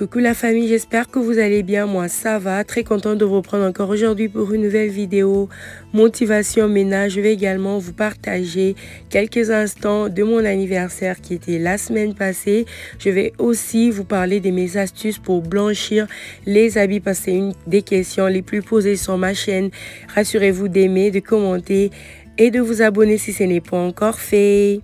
Coucou la famille, j'espère que vous allez bien. Moi ça va, très contente de vous reprendre encore aujourd'hui pour une nouvelle vidéo motivation ménage. Je vais également vous partager quelques instants de mon anniversaire qui était la semaine passée. Je vais aussi vous parler de mes astuces pour blanchir les habits parce que c'est une des questions les plus posées sur ma chaîne. Rassurez-vous d'aimer, de commenter et de vous abonner si ce n'est pas encore fait.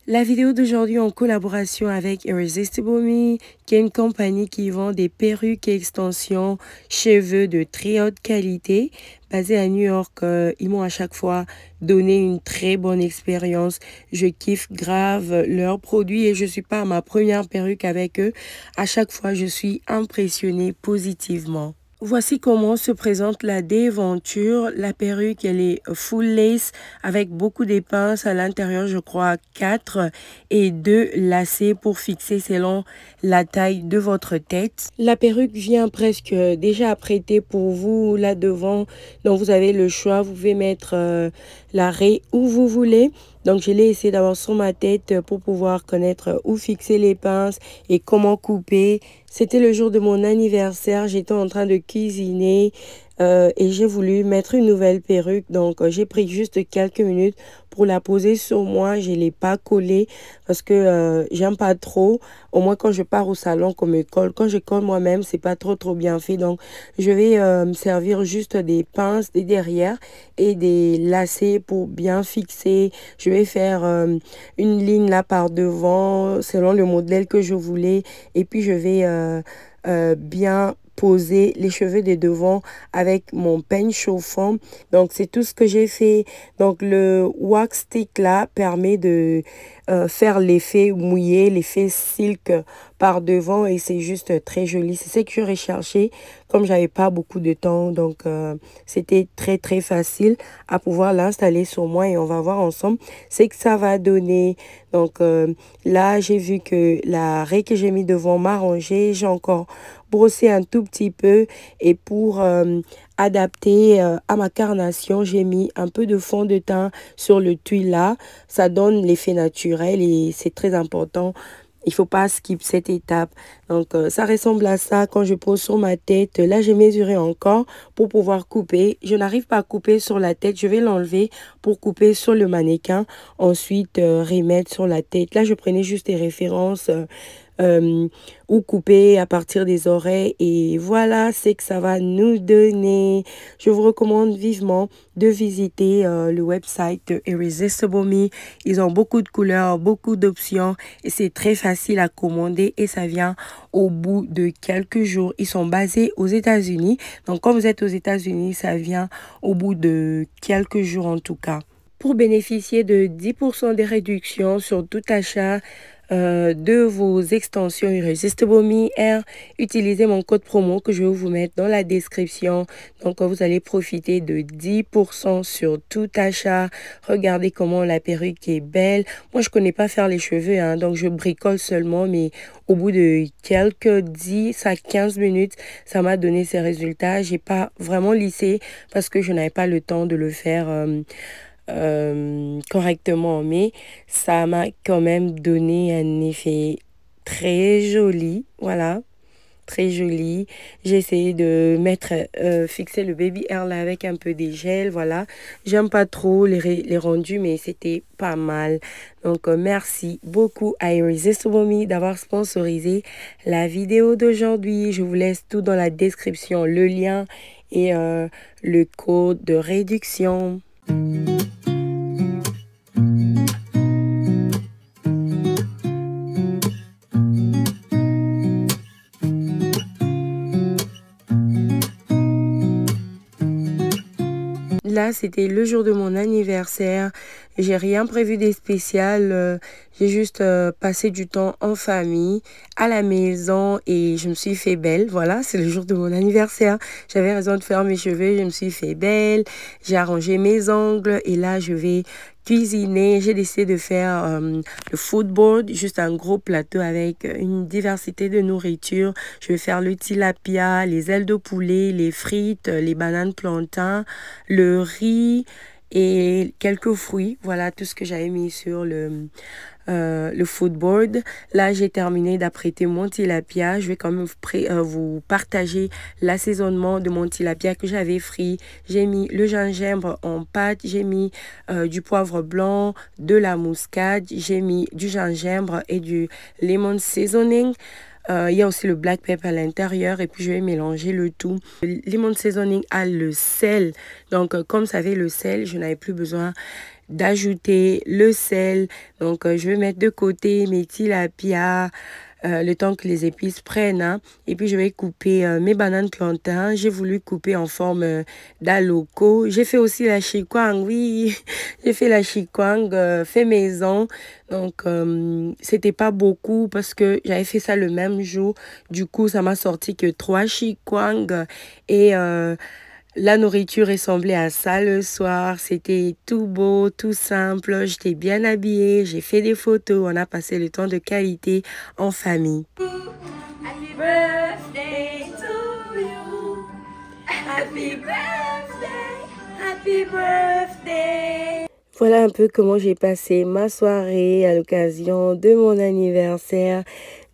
La vidéo d'aujourd'hui en collaboration avec Irresistible Me, qui est une compagnie qui vend des perruques et extensions cheveux de très haute qualité. Basée à New York, ils m'ont à chaque fois donné une très bonne expérience. Je kiffe grave leurs produits et je suis pas à ma première perruque avec eux. À chaque fois, je suis impressionnée positivement. Voici comment se présente la déventure. La perruque, elle est full lace avec beaucoup d'épinces à l'intérieur, je crois 4 et 2 lacets pour fixer selon la taille de votre tête. La perruque vient presque déjà apprêtée pour vous là devant. Donc vous avez le choix, vous pouvez mettre l'arrêt où vous voulez. Donc je l'ai essayé d'avoir sur ma tête pour pouvoir connaître où fixer les pinces et comment couper. C'était le jour de mon anniversaire, j'étais en train de cuisiner et j'ai voulu mettre une nouvelle perruque. Donc j'ai pris juste quelques minutes pour la poser sur moi. Je ne l'ai pas collée parce que j'aime pas trop. Au moins quand je pars au salon qu'on me colle. Quand je colle moi-même, c'est pas trop bien fait. Donc je vais me servir juste des pinces des derrière et des lacets pour bien fixer. Je vais faire une ligne là par devant selon le modèle que je voulais. Et puis je vais bien poser les cheveux de devant avec mon peigne chauffant. Donc c'est tout ce que j'ai fait. Donc le wax stick là permet de faire l'effet mouillé, l'effet silk par devant et c'est juste très joli. C'est ce que je recherchais comme j'avais pas beaucoup de temps. Donc c'était très facile à pouvoir l'installer sur moi et on va voir ensemble ce que ça va donner. Donc là j'ai vu que la raie que j'ai mis devant m'a rangé. J'ai encore brossé un tout petit peu et pour adapter à ma carnation, j'ai mis un peu de fond de teint sur le tuile là. Ça donne l'effet naturel et c'est très important. Il ne faut pas skip cette étape. Donc, ça ressemble à ça quand je pose sur ma tête. Là, j'ai mesuré encore pour pouvoir couper. Je n'arrive pas à couper sur la tête. Je vais l'enlever pour couper sur le mannequin. Ensuite, remettre sur la tête. Là, je prenais juste des références ou couper à partir des oreilles et voilà c'est que ça va nous donner. Je vous recommande vivement de visiter le website de Irresistible Me. Ils ont beaucoup de couleurs, beaucoup d'options et c'est très facile à commander et ça vient au bout de quelques jours. Ils sont basés aux États-Unis, donc quand vous êtes aux États-Unis ça vient au bout de quelques jours en tout cas. Pour bénéficier de 10% de réduction sur tout achat de vos extensions Irresistible Me Air, utilisez mon code promo que je vais vous mettre dans la description. Donc vous allez profiter de 10% sur tout achat. Regardez comment la perruque est belle. Moi je connais pas faire les cheveux hein, donc je bricole seulement, mais au bout de quelques 10 à 15 minutes ça m'a donné ces résultats. J'ai pas vraiment lissé parce que je n'avais pas le temps de le faire correctement, mais ça m'a quand même donné un effet très joli. Voilà, très joli. J'ai essayé de mettre fixer le baby hair là avec un peu de gel. Voilà, j'aime pas trop les rendus, mais c'était pas mal. Donc merci beaucoup à Irresistible Me d'avoir sponsorisé la vidéo d'aujourd'hui. Je vous laisse tout dans la description, le lien et le code de réduction. Là, c'était le jour de mon anniversaire. J'ai rien prévu de spécial. J'ai juste passé du temps en famille, à la maison et je me suis fait belle. Voilà, c'est le jour de mon anniversaire. J'avais raison de faire mes cheveux, je me suis fait belle. J'ai arrangé mes ongles et là, je vais cuisiner, j'ai décidé de faire le food board, juste un gros plateau avec une diversité de nourriture. Je vais faire le tilapia, les ailes de poulet, les frites, les bananes plantains, le riz et quelques fruits. Voilà tout ce que j'avais mis sur le food board. Là, j'ai terminé d'apprêter mon tilapia. Je vais quand même vous partager l'assaisonnement de mon tilapia que j'avais frit. J'ai mis le gingembre en pâte, j'ai mis du poivre blanc, de la muscade, j'ai mis du gingembre et du lemon seasoning. Il y a aussi le black pepper à l'intérieur et puis je vais mélanger le tout. Le lemon seasoning a le sel. Donc, comme ça avait le sel, je n'avais plus besoin d'ajouter le sel. Donc, je vais mettre de côté mes tilapia, le temps que les épices prennent. Hein. Et puis, je vais couper mes bananes plantains. J'ai voulu couper en forme d'aloco. J'ai fait aussi la chikwang. Oui, j'ai fait la chikwang fait maison. Donc, c'était pas beaucoup parce que j'avais fait ça le même jour. Du coup, ça m'a sorti que 3 chikwang et la nourriture ressemblait à ça le soir. C'était tout beau, tout simple. J'étais bien habillée. J'ai fait des photos. On a passé le temps de qualité en famille. Happy birthday to you. Happy birthday. Happy birthday. Voilà un peu comment j'ai passé ma soirée à l'occasion de mon anniversaire.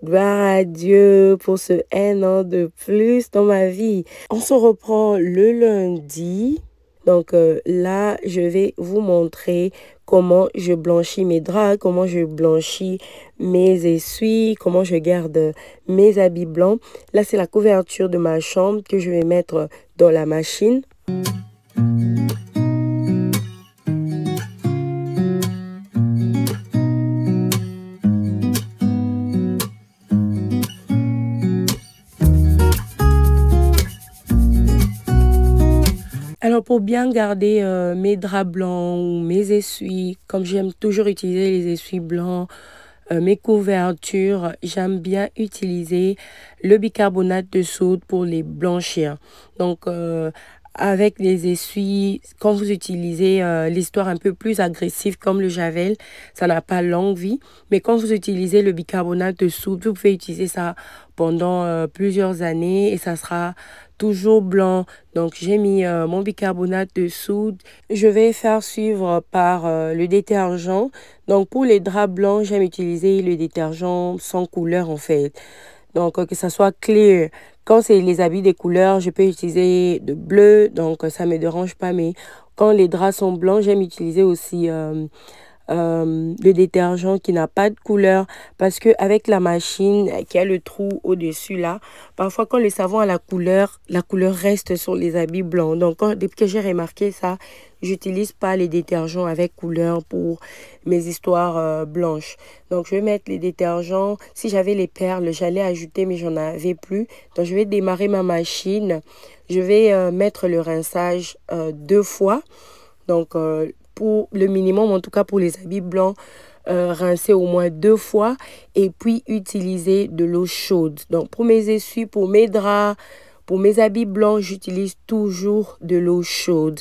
Gloire à Dieu pour ce 1 an de plus dans ma vie. On se reprend le lundi. Donc là, je vais vous montrer comment je blanchis mes draps, comment je blanchis mes essuies, comment je garde mes habits blancs. Là, c'est la couverture de ma chambre que je vais mettre dans la machine. Alors, pour bien garder mes draps blancs ou mes essuies, comme j'aime toujours utiliser les essuies blancs, mes couvertures, j'aime bien utiliser le bicarbonate de soude pour les blanchir. Donc, avec les essuies, quand vous utilisez l'histoire un peu plus agressive comme le Javel, ça n'a pas longue vie. Mais quand vous utilisez le bicarbonate de soude, vous pouvez utiliser ça pendant plusieurs années et ça sera toujours blanc. Donc, j'ai mis mon bicarbonate de soude. Je vais faire suivre par le détergent. Donc, pour les draps blancs, j'aime utiliser le détergent sans couleur en fait. Donc, que ça soit clear. Quand c'est les habits des couleurs, je peux utiliser de bleu. Donc, ça ne me dérange pas. Mais quand les draps sont blancs, j'aime utiliser aussi le détergent qui n'a pas de couleur parce que avec la machine qui a le trou au-dessus là, parfois quand le savon a la couleur reste sur les habits blancs. Donc depuis que j'ai remarqué ça, j'utilise pas les détergents avec couleur pour mes histoires blanches. Donc je vais mettre les détergents. Si j'avais les perles, j'allais ajouter mais j'en avais plus. Donc je vais démarrer ma machine. Je vais mettre le rinçage 2 fois. Donc pour le minimum, en tout cas pour les habits blancs, rincer au moins 2 fois et puis utiliser de l'eau chaude. Donc pour mes essuies, pour mes draps, pour mes habits blancs, j'utilise toujours de l'eau chaude.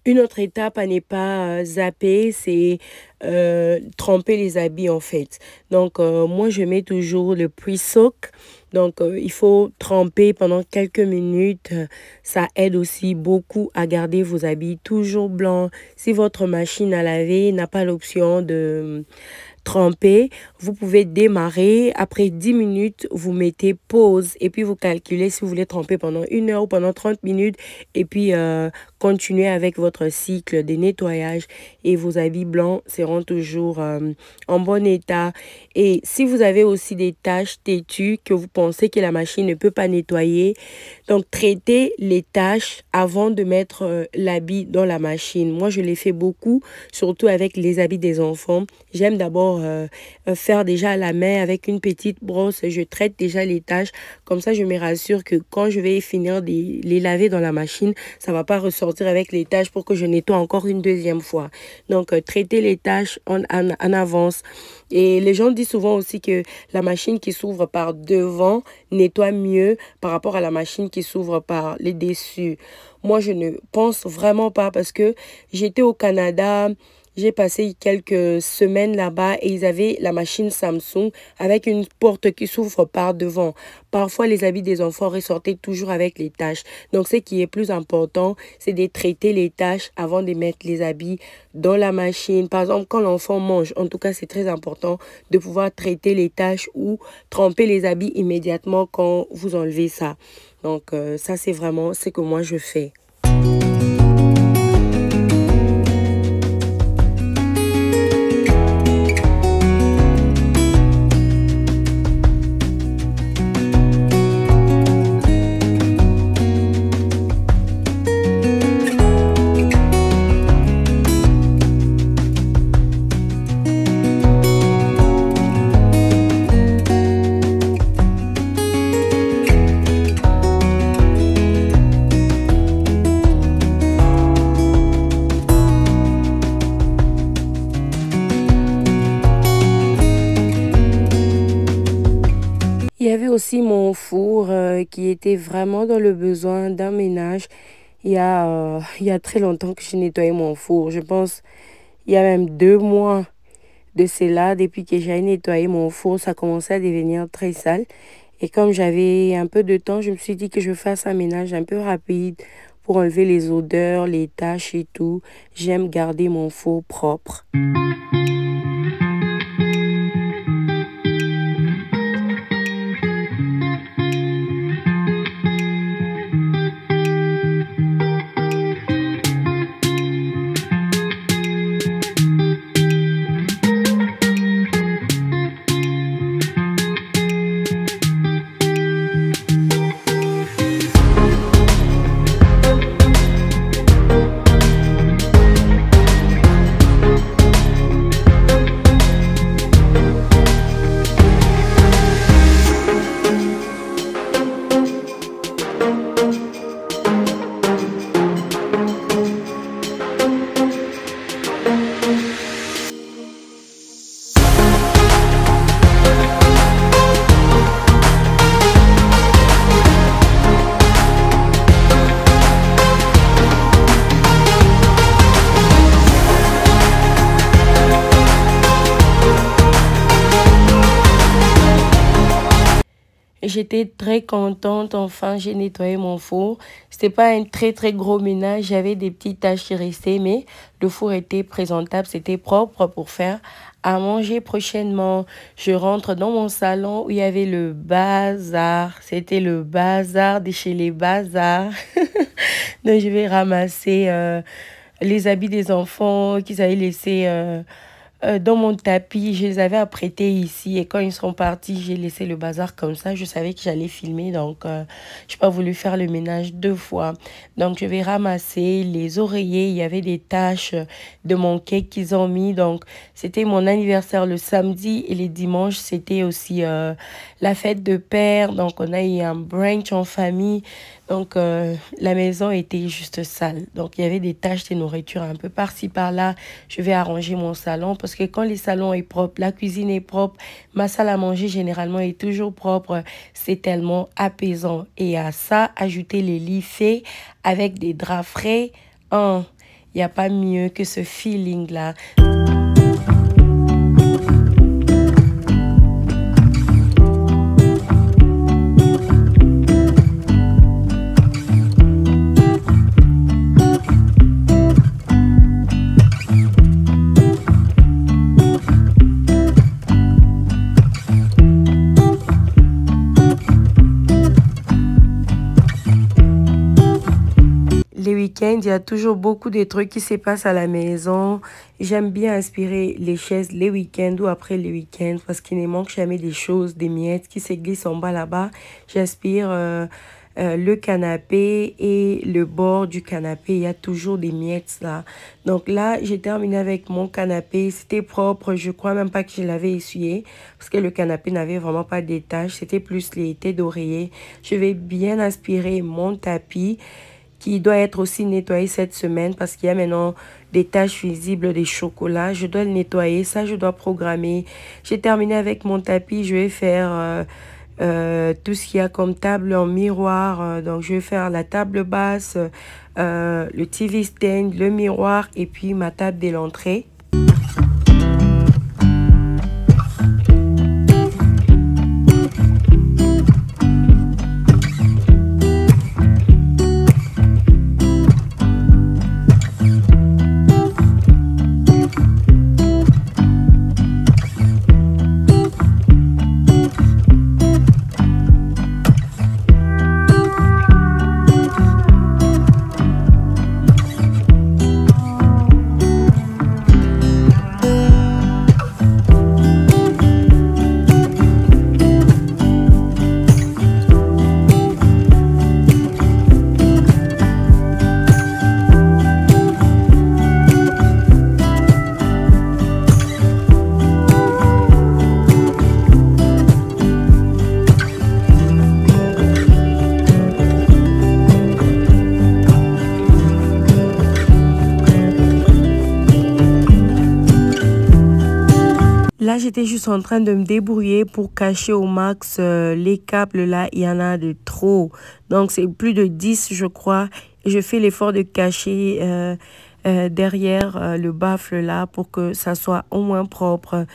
Une autre étape à ne pas zapper, c'est tremper les habits en fait. Donc moi je mets toujours le pre-soak. Donc il faut tremper pendant quelques minutes. Ça aide aussi beaucoup à garder vos habits toujours blancs. Si votre machine à laver n'a pas l'option de tremper, vous pouvez démarrer. Après 10 minutes, vous mettez pause et puis vous calculez si vous voulez tremper pendant 1 heure ou pendant 30 minutes et puis continuez avec votre cycle de nettoyage et vos habits blancs seront toujours en bon état. Et si vous avez aussi des taches têtues que vous pensez que la machine ne peut pas nettoyer, donc traitez les taches avant de mettre l'habit dans la machine. Moi, je l'ai fait beaucoup, surtout avec les habits des enfants. J'aime d'abord faire déjà à la main avec une petite brosse. Je traite déjà les taches. Comme ça, je me rassure que quand je vais finir de les laver dans la machine, ça ne va pas ressortir avec les taches pour que je nettoie encore une deuxième fois. Donc, traitez les taches en avance. Et les gens disent souvent aussi que la machine qui s'ouvre par devant nettoie mieux par rapport à la machine qui s'ouvre par les dessus. Moi, je ne pense vraiment pas parce que j'étais au Canada. J'ai passé quelques semaines là-bas et ils avaient la machine Samsung avec une porte qui s'ouvre par devant. Parfois, les habits des enfants ressortaient toujours avec les taches. Donc, ce qui est plus important, c'est de traiter les taches avant de mettre les habits dans la machine. Par exemple, quand l'enfant mange, en tout cas, c'est très important de pouvoir traiter les taches ou tremper les habits immédiatement quand vous enlevez ça. Donc, ça, c'est vraiment ce que moi, je fais. Il y avait aussi mon four qui était vraiment dans le besoin d'un ménage. Il y a très longtemps que j'ai nettoyé mon four. Je pense il y a même 2 mois de cela. Depuis que j'ai nettoyé mon four, ça commençait à devenir très sale. Et comme j'avais un peu de temps, je me suis dit que je fasse un ménage un peu rapide pour enlever les odeurs, les taches et tout. J'aime garder mon four propre. J'étais très contente, enfin j'ai nettoyé mon four. C'était pas un très très gros ménage, j'avais des petites taches qui restaient, mais le four était présentable, c'était propre pour faire à manger prochainement. Je rentre dans mon salon où il y avait le bazar, c'était le bazar de chez les bazars. Donc je vais ramasser les habits des enfants qu'ils avaient laissés dans mon tapis. Je les avais apprêtés ici et quand ils sont partis, j'ai laissé le bazar comme ça. Je savais que j'allais filmer, donc je n'ai pas voulu faire le ménage 2 fois. Donc je vais ramasser les oreillers. Il y avait des taches de mon cake qu'ils ont mis. Donc c'était mon anniversaire le samedi et les dimanches, c'était aussi la fête de père. Donc on a eu un brunch en famille. Donc, la maison était juste sale. Donc, il y avait des taches de nourriture un peu par-ci, par-là. Je vais arranger mon salon parce que quand le salon est propre, la cuisine est propre, ma salle à manger généralement est toujours propre. C'est tellement apaisant. Et à ça, ajouter les lits faits avec des draps frais. Il n'y a pas mieux que ce feeling-là. Les week-ends, il y a toujours beaucoup de trucs qui se passent à la maison. J'aime bien aspirer les chaises les week-ends ou après les week-ends parce qu'il ne manque jamais des choses, des miettes qui se glissent en bas là-bas. J'aspire le canapé et le bord du canapé. Il y a toujours des miettes là. Donc là, j'ai terminé avec mon canapé. C'était propre. Je crois même pas que je l'avais essuyé parce que le canapé n'avait vraiment pas de taches. C'était plus les têtes d'oreiller. Je vais bien aspirer mon tapis qui doit être aussi nettoyé cette semaine parce qu'il y a maintenant des taches visibles des chocolats. Je dois le nettoyer, ça je dois programmer. J'ai terminé avec mon tapis, je vais faire tout ce qu'il y a comme table en miroir. Donc je vais faire la table basse, le TV stand, le miroir et puis ma table de l'entrée. Là, j'étais juste en train de me débrouiller pour cacher au max les câbles. Là, il y en a de trop. Donc, c'est plus de 10, je crois. Et je fais l'effort de cacher derrière le baffle là pour que ça soit au moins propre.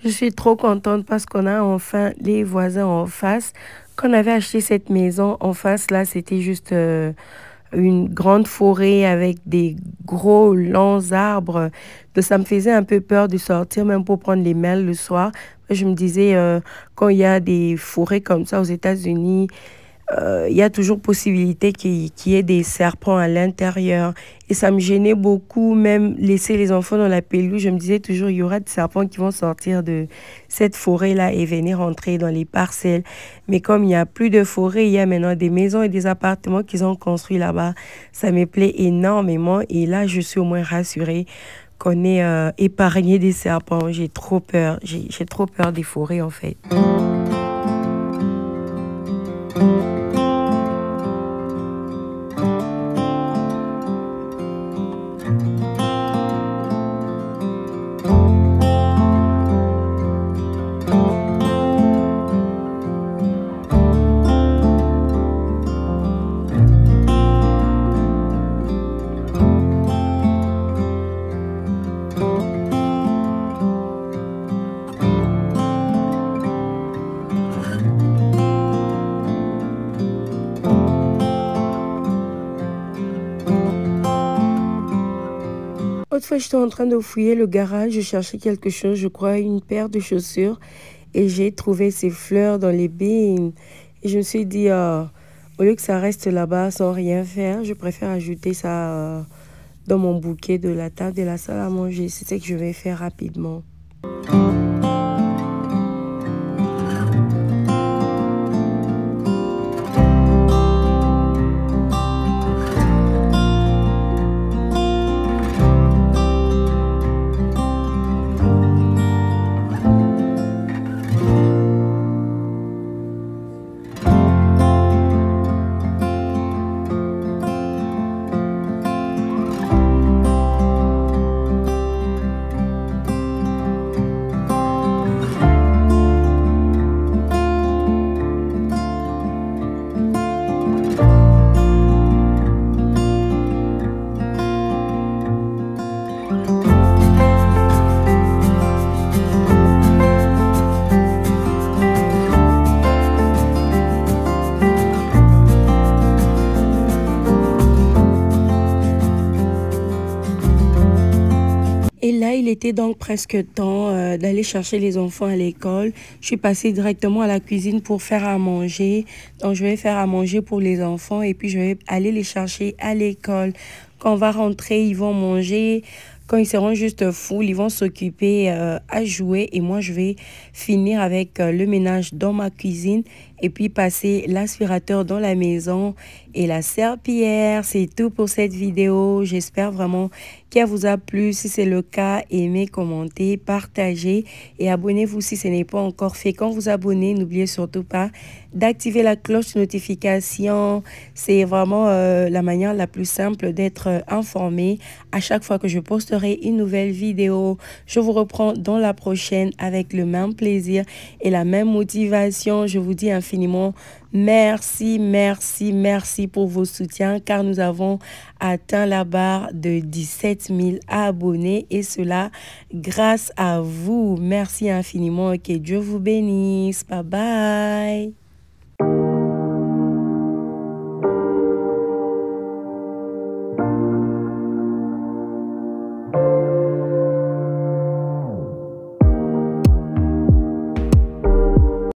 Je suis trop contente parce qu'on a enfin les voisins en face. Quand on avait acheté cette maison en face, là, c'était juste une grande forêt avec des gros longs arbres. Donc, ça me faisait un peu peur de sortir, même pour prendre les mails le soir. Je me disais, quand il y a des forêts comme ça aux États-Unis, il y a toujours possibilité qu'il y ait des serpents à l'intérieur. Et ça me gênait beaucoup, même laisser les enfants dans la pelouse. Je me disais toujours, il y aura des serpents qui vont sortir de cette forêt-là et venir rentrer dans les parcelles. Mais comme il n'y a plus de forêt, il y a maintenant des maisons et des appartements qu'ils ont construits là-bas. Ça me plaît énormément. Et là, je suis au moins rassurée qu'on est épargné des serpents. J'ai trop peur. J'ai trop peur des forêts, en fait. Autrefois, j'étais en train de fouiller le garage, je cherchais quelque chose, je crois une paire de chaussures, et j'ai trouvé ces fleurs dans les bins. Et je me suis dit, au lieu que ça reste là-bas sans rien faire, je préfère ajouter ça dans mon bouquet de la table de la salle à manger. C'est ce que je vais faire rapidement. Et là, il était donc presque temps d'aller chercher les enfants à l'école. Je suis passée directement à la cuisine pour faire à manger. Donc, je vais faire à manger pour les enfants et puis je vais aller les chercher à l'école. Quand on va rentrer, ils vont manger. Quand ils seront juste full, ils vont s'occuper à jouer et moi, je vais finir avec le ménage dans ma cuisine et puis passer l'aspirateur dans la maison et la serpillière. C'est tout pour cette vidéo. J'espère vraiment qu'elle vous a plu. Si c'est le cas, aimez, commentez, partagez et abonnez-vous si ce n'est pas encore fait. Quand vous abonnez, n'oubliez surtout pas d'activer la cloche de notification. C'est vraiment la manière la plus simple d'être informé à chaque fois que je posterai une nouvelle vidéo. Je vous reprends dans la prochaine avec le même plaisir et la même motivation. Je vous dis infiniment merci, merci, merci pour vos soutiens car nous avons atteint la barre de 17 000 abonnés et cela grâce à vous. Merci infiniment et que Dieu vous bénisse. Bye bye.